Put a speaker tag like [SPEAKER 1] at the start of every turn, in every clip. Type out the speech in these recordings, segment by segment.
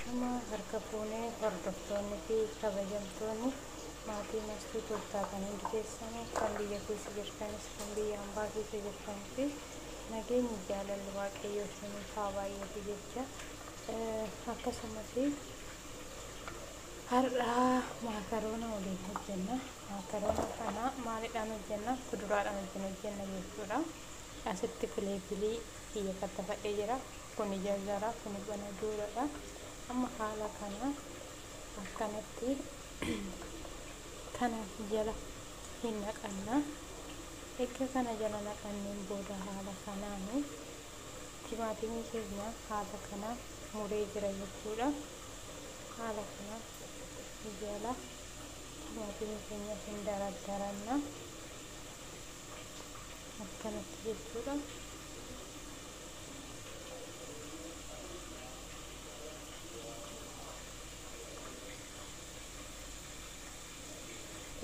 [SPEAKER 1] Shama harka fuunee hordoftoonni fi kabajamtoonni maatii mastuu turtaatan hundi keessanii kan biyya keessa jirtanis kan biyya hambaa keessa jirtan fi nageenyi jaalalli waaqayyoo isiniif haa baay'atu jecha akkasumas har'aa maakaroona waliin hojjenna. Maakaroona kana maalidhaan hojjenna? Kuduraadhaan hojjenna jechuudha. Asitti fileefilii biyya kattafadhee jira. Kuni jarjaraa, kuni bana duuradha. Amma haala kana akkanatti kana jala hin naqanna. Egaa kana jala naqanneen booda haala kanaan timaatimii keenya haala kana muree jira jechuudha. Haala kana jala timaatimii keenya hin daradaranna akkanatti jechuudha.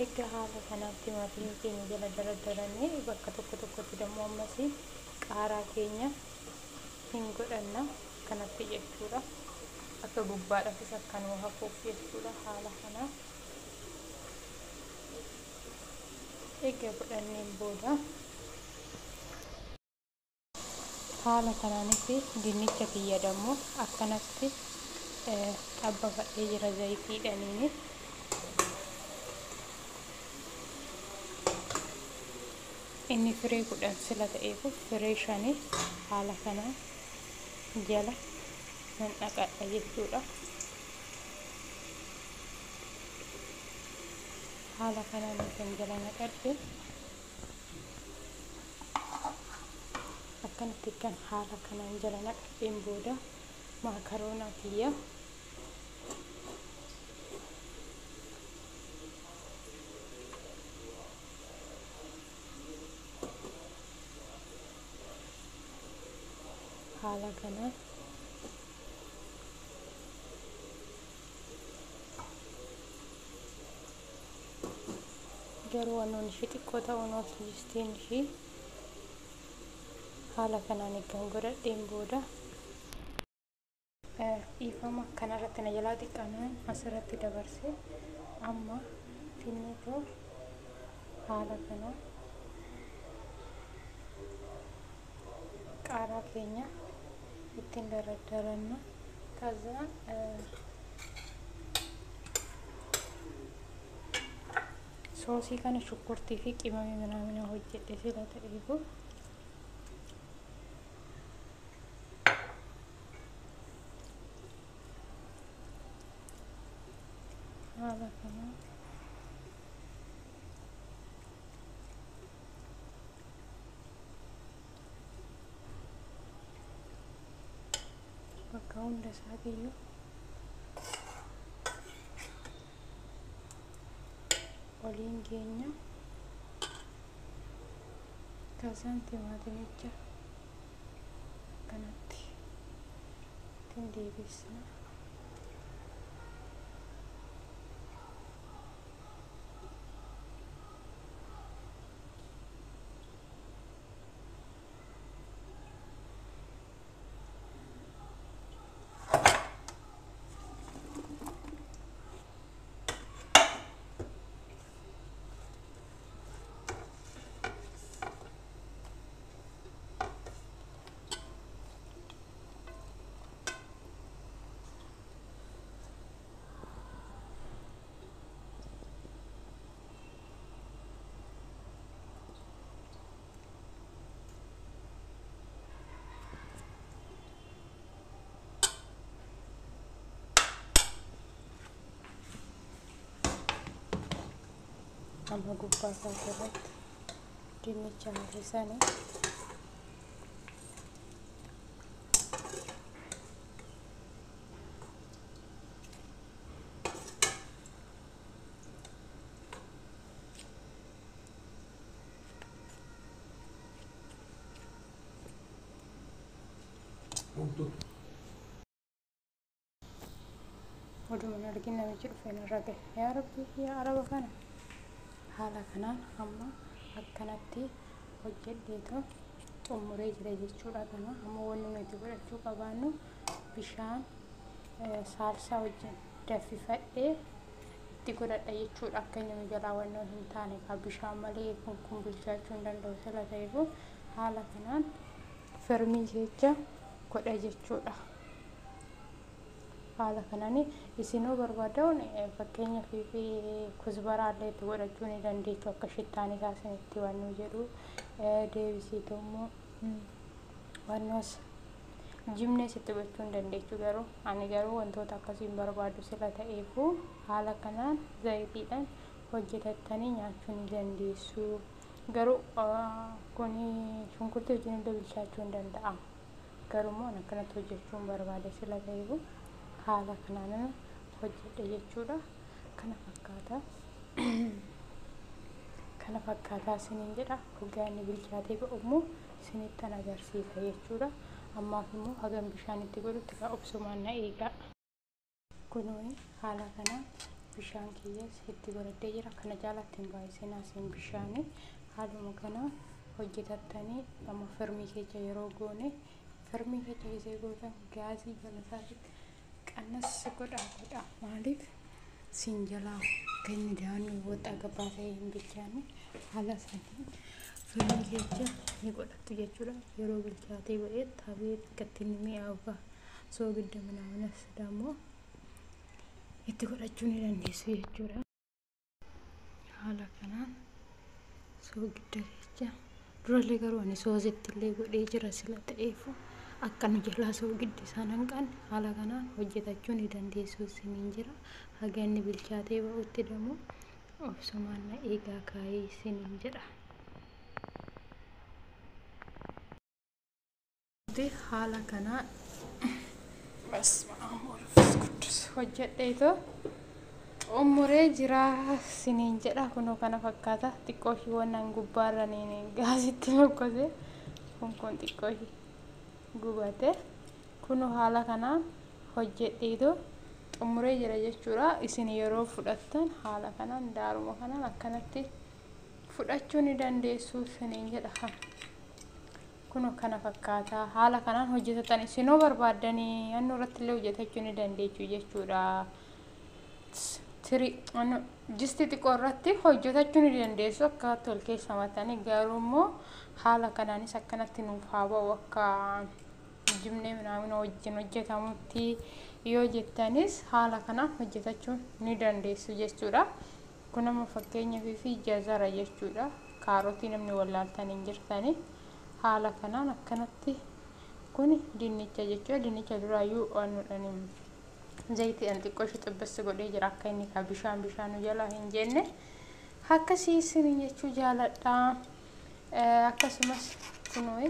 [SPEAKER 1] Egaa haala kanatti timaatimii keenya jala daradarannee bakka tokkotti dammoo ammas qaaraa keenya hin godhanna kanatti jechuudha. Akka gubbaadhaafis akkanuma hafuuf jechuudha haala kana. Egaa godhanneen booda haala kanaanis dinnicha kiyya dammoo akkanatti dhabbafadhee jira zayitiidhaniini. Inni firee 10 sila ta'eef firee 5 haala kana jala nan dhaqadha jechuudha. Haala kanaan kan jala naqadhe akkanatti kan haala kanaan jala naqadheen booda maakaroona kiyya haala kana garuu wannoon ishee xiqqoo ta'uun oksijistiin ishee haala kanaan eeggan godhadheen booda dhiifama kanarratti na jalaa xiqqaanaan asirratti dabarse amma finneetoo haala kana qaaraa keenya ittiin daradaranna kaza soosii kana shukkurtii fi qimamii ምናምን hojjedhe sila ta'eefu haala kana bakka hunda isaatiiyyuu waliin keenya kasaan timaatimicha kanatti ittiin deebisna. Amma gubbaa isaa irratti dinnicha harrisanii waduman argin namichi dhufee narra gahe yaa rabbii yaa araba kana haala kanaan amma akkanatti hojjedheetoo xumuree jira jechuudha. Kana amma wanni nuti godhachuu qabaannu bishaan saalsaa wajjin danfifadhee itti godhadha jechuudha. Akka inni jalaa wannoo hin taane ka bishaan malee kun bilchaachuu hin danda'u sila ta'eefu haala kanaan firmii keessa godha jechuudha. haala kanaan isinoo barbaadaውን fakkeenyaaf kuzbaraallee itti godhachuu ni dandeessu akka shittaan isaa isinitti wannoo jedhu deebisiitummoo wannoos jimnees itti gochuu hin dandeessu. Garuu ani garuu wantoota akkasiin barbaadu sila ta'eefu haala kanaan zayitiidhaan hojjetattanii nyaachuu ni dandeessu. Garuu kuni shunkurtii wajjin bilchaachuu hin danda'amu. Garuu immoo akkanatti hojjechuu hin barbaade sila ta'eefu haala kanaan hojjedhe jechuudha. Kana fakkaataa isiniin jedha. Hoggaa inni bilchaatee ba'ummoo isinittan agarsiisa jechuudha. Ammaaf immoo hagam bishaan itti godhutti ka obsumaan na eegaa. Kunoo haala kanaan bishaan kiyyaas itti godhadhee jira. Kana jaalatti hin baay'isinaa isin bishaanii. Haaluma kanaan hojjetattanii amma firmii keessa yeroo goone firmii keessa isee gootan gaazii jalasaatti qannas godhaa maaliif siin jalaa kenni daanuu wota gabaa ta'e hin bilchaanne haala saniin firmii keessa ni godhattu jechuudha. Yeroo bilchaatee ba'ee taabee akkatti inni mi'aawu soogidda minaanas dammoo itti godhachuu ni dandeessu jechuudha. Haala kanaan soogidda keessa durallee garuu ani soositti illee godhee jira sila ta'eefu akka nu jalaa soogiddi isaan hanqanne haala kanaan hojjetachuu ni dandeessu isiniin jira. Haga inni bilchaatee ba'utti dammoo obsumaan na eegaa kaayee isiniin jedha. Haala kanaa hojjedheetoo xumuree jira isiniin jedha. Kunoo kana fakkaata xiqqoo ishii wannan gubbaarra gaasitti mokkose kun xiqqoo ishii gubate. Kunoo haala kanaan hojjedheetoo xumuree jira jechuudha. Isin yeroo fudhattan haala kanaan daaruma kanaan akkanatti fudhachuu ni dandeessu isiniin jedha. Kunoo kana fakkaata haala kanaan hojjetattan isinoo barbaadanii annu irratti illee hojjetachuu ni dandeessu jechuudha. Jisti xiqqoo irratti hojjetachuu ni dandeessu akka tol keessa matanii. Garuu immoo haala kanaanis akkanatti nuuf haa ba'u akka jimnee minaamin wajjin hojjetamutti yoo jettanis haala kanaan hojjetachuu ni dandeessu jechuudha. Kun amma fakkeenyaaf fi jazara jechuudha. Kaarotii namni wallaaltanii jirtanii haala kanaan akkanatti kun dinnicha jechuudha. Dinnicha duraayyuu waanudhanii zayitiidhaan xiqqoo ishee xibbissi godhee jira akka inni ka bishaan jalaa hin jenne akkasii isiniin jechuu jaaladha. Akkasumas kunoo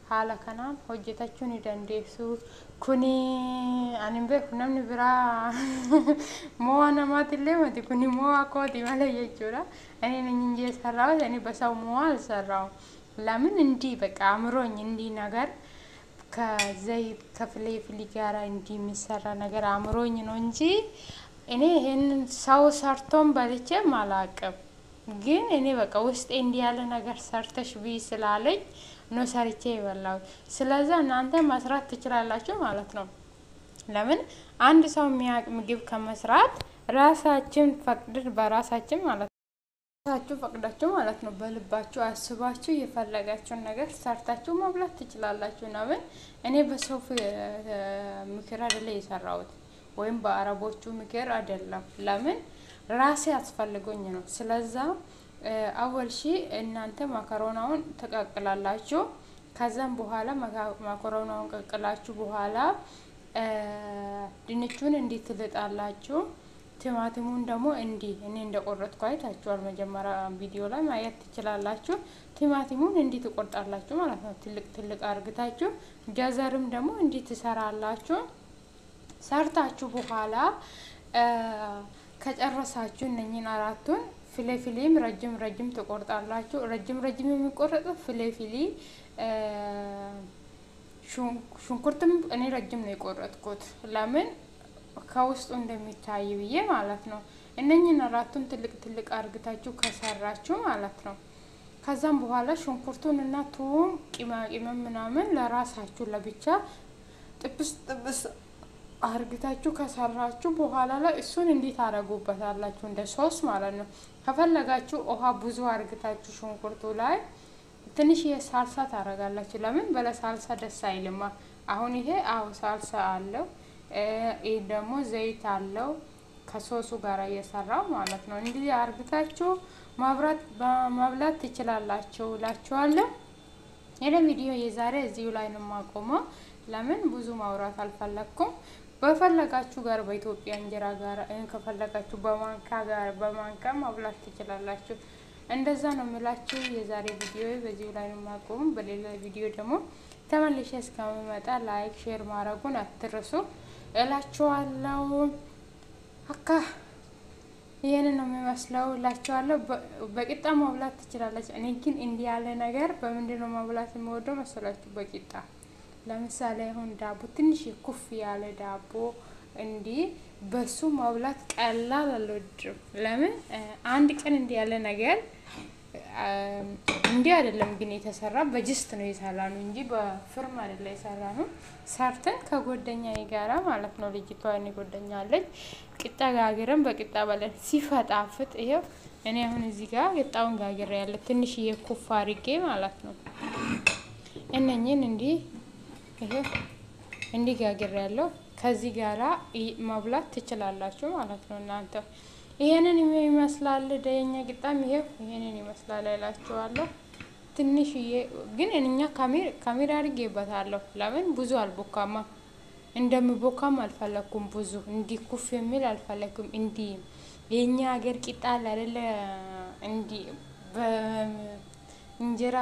[SPEAKER 1] haala kanaan hojjetachuu ni dandeessu. Kuni ani hin beeku namni biraa mo'a namaatillee mati kuni mo'a kooti malee jechuudha. Ani እንጂ ሰራው እኔ በሰው mo'a አልሰራው ለምን እንዲህ በቃ አምሮኝ እንዲህ ነገር ከዘይት ከፍሌፍሊ ጋር እንዲህ የሚሰራ ነገር አምሮኝ ነው እንጂ እኔ ይሄንን ሰው ሰርቶም በልቼም አላውቅም። ግን እኔ በቃ ውስጤ እንዲህ ያለ ነገር ሰርተሽ ቢ ስላለኝ ነው ሰርቼ ይበላው። ስለዚህ እናንተ መስራት ትችላላችሁ ማለት ነው። ለምን አንድ ሰው የሚያውቅ ምግብ ከመስራት ራሳችን ፈቅደን በራሳችን ማለት ራሳችሁ ፈቅዳችሁ ማለት ነው በልባችሁ አስባችሁ የፈለጋችሁን ነገር ሰርታችሁ መብላት ትችላላችሁ። ለምን እኔ በሰው ምክር አይደለም የሰራሁት ወይም በአረቦቹ ምክር አይደለም። ለምን ራሴ አስፈልጎኝ ነው። ስለዚህ አወል ሺ እናንተ ማካሮናውን ተቀቅላላችሁ። ከዛም በኋላ ማካሮናውን ቀቅላችሁ በኋላ ድንቹን እንዴት ትልጣላችሁ? ቲማቲሙን ደግሞ እንዲህ እኔ እንደቆረጥኩ አይታችኋል መጀመሪያ ቪዲዮ ላይ ማየት ትችላላችሁ። ቲማቲሙን እንዲህ ትቆርጣላችሁ ማለት ነው። ትልቅ አርግታችሁ ጀዘርም ደግሞ እንዲህ ትሰራላችሁ። ሰርታችሁ በኋላ ከጨረሳችሁ እነኚህን አራቱን ፍሌፍሌም ረጅም ትቆርጣላችሁ። ረጅም የሚቆረጠው ፍሌፍሊ ሽንኩርትም እኔ ረጅም ነው የቆረጥኩት። ለምን ከውስጡ እንደሚታይ ብዬ ማለት ነው። እነኚህን አራቱን ትልቅ አርግታችሁ ከሰራችሁ ማለት ነው። ከዛም በኋላ ሽንኩርቱን እና ቱም ቂማቂም ምናምን ለራሳችሁ ለብቻ ጥብስ አርግታችሁ ከሰራችሁ በኋላ ላይ እሱን እንዴት አረጉበታላችሁ እንደ ሶስ ማለት ነው። ከፈለጋችሁ ውሃ ብዙ አርግታችሁ ሽንኩርቱ ላይ ትንሽ የሳልሳ ታረጋላችሁ። ለምን በለሳልሳ ደስ አይልማ። አሁን ይሄ ሳልሳ አለው፣ ይሄ ደግሞ ዘይት አለው ከሶሱ ጋር እየሰራው ማለት ነው። እንግዲህ አርግታችሁ ማብላት ትችላላችሁ እላችኋለሁ። ይሄ ቪዲዮ የዛሬ እዚሁ ላይ ነው የማቆመው። ለምን ብዙ ማውራት አልፈለኩም። በፈለጋችሁ ጋር በኢትዮጵያ እንጀራ ጋር ከፈለጋችሁ በማንካ ማብላት ትችላላችሁ። እንደዛ ነው የምላችሁ። የዛሬ ቪዲዮ በዚሁ ላይ ነው የማቆመው። በሌላ ቪዲዮ ደግሞ ተመልሼ እስከምመጣ ላይክ ሼር ማድረጉን አትርሱ እላችኋለሁ። ይሄን ነው የሚመስለው እላችኋለሁ። በቂጣ ማብላት ትችላላችሁ። እኔ ግን እንዲህ ያለ ነገር በምንድነው ማብላት የምወደው መሰላችሁ? በቂጣ ለምሳሌ አሁን ዳቦ ትንሽ ኩፍ ያለ ዳቦ እንዲህ በሱ ማብላት ቀላል አልወድም። ለምን አንድ ቀን እንዲህ ያለ ነገር እንዲህ አይደለም ግን የተሰራ በጅስት ነው የሰራነው እንጂ በፍርም አይደለም የሰራነው። ሰርተን ከጓደኛዬ ጋራ ማለት ነው። ልጅቷ እኔ ጓደኛ አለች። ቂጣ ጋግረን በቂጣ በለን ሲፈጣፍጥ ይሄው እኔ አሁን እዚህ ጋር ቂጣውን ጋግሬ ያለ ትንሽ የኩፍ አድርጌ ማለት ነው። እነኝን እንዲህ ይሄው እንዲህ ጋግሬ ያለው ከዚህ ጋራ ማብላት ትችላላችሁ ማለት ነው እናንተ። ይሄንን ይመስላል ደኛ ቂጣም ይሄንን ይመስላል እላችኋለሁ። ትንሽዬ ግን እኛ ካሜራ አድርጌበታለሁ። ለምን ብዙ አልቦካማ እንደምቦካም አልፈለኩም። ብዙ እንዲህ ኩፍ የሚል አልፈለኩም። እንዲህ የኛ ሀገር ቂጣ አይደለ እንዲህ በእንጀራ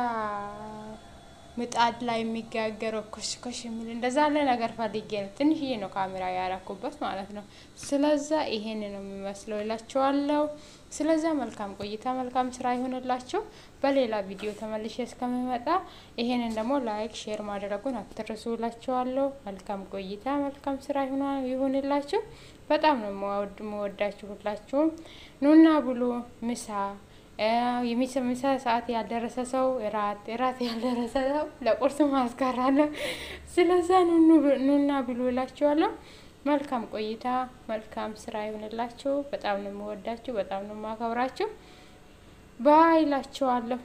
[SPEAKER 1] ምጣድ ላይ የሚጋገረው ኮሽኮሽ የሚል እንደዛ ያለ ነገር ፈልጌ ነው። ትንሽዬ ነው ካሜራ ያረኩበት ማለት ነው። ስለዛ ይሄን ነው የሚመስለው እላችኋለሁ። ስለዛ መልካም ቆይታ መልካም ስራ ይሁንላችሁ። በሌላ ቪዲዮ ተመልሼ እስከምመጣ ይሄንን ደግሞ ላይክ ሼር ማድረጉን አትርሱ እላችኋለሁ። መልካም ቆይታ መልካም ስራ ይሁንላችሁ። በጣም ነው የምወዳችሁ ሁላችሁም። ኑና ብሉ ምሳ የሚሰምሳ ሰዓት ያልደረሰ ሰው እራት ያልደረሰ ሰው ለቁርስ ማስቀራለሁ። ስለዛ ኑና ብሉ እላችኋለሁ። መልካም ቆይታ መልካም ስራ ይሁንላችሁ። በጣም ነው የምወዳችሁ በጣም ነው የማከብራችሁ። ባይ እላችኋለሁ።